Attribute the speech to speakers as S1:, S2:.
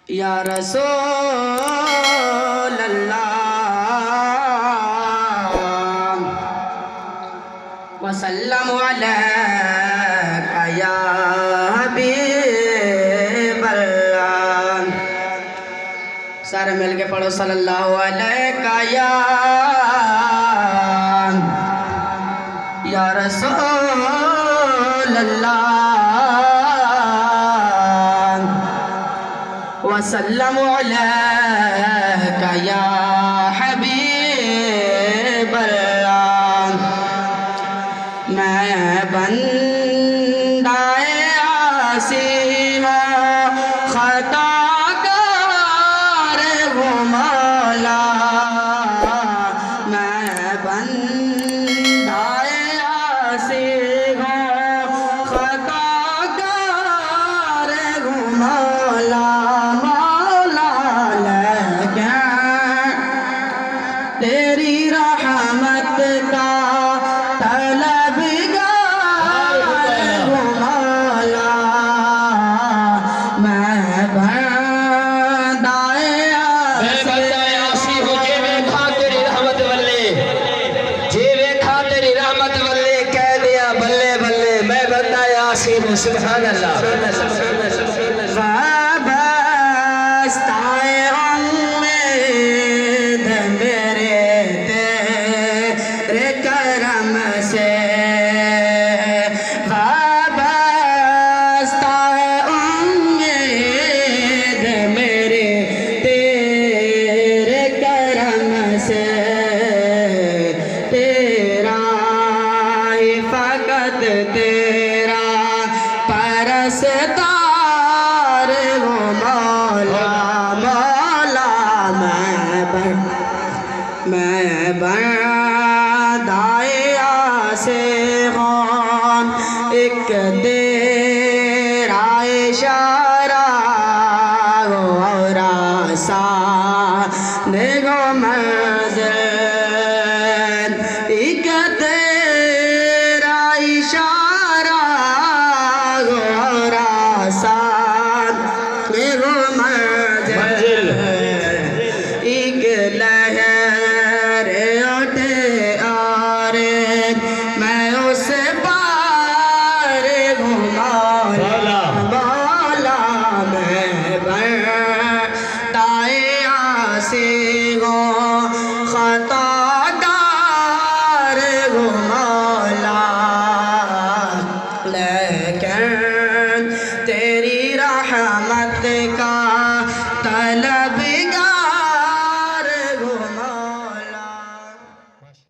S1: یا رسول اللہ وسلم علیکہ یا حبیب اللہ۔ سارے مل کے پڑھو صلی اللہ علیکہ یا رسول اللہ وسلم علیکہ یا حبیب اللہ۔ میں بندہ عاصی ہوں، خطا کار ہوں مولا۔ میں بندہ عاصی ہوں، خطا کار ہوں مولا۔ تیری رحمت کا طلبگار ہوں مولا۔ میں بندہ عاصی ہوں، جے ویکھا تیری رحمت والے، جے ویکھا تیری رحمت والے، کہہ دیا بلے بلے میں بندہ عاصی ہوں۔ سبحان اللہ۔ تیرا پرستار ہوں مولا۔ مولا میں بندہ عاصی ہوں، ایک تیرا اشارہ اور آسان ہو منزل، ایک اشارہ اور آسان ہو منزل، ایک لہر اٹھے اور میں اس پار ہوں مولا۔ مولا میں بندہ عاصی ہوں، خطا کار ہوں مولا۔ لیکن تیری رحمت کا طلب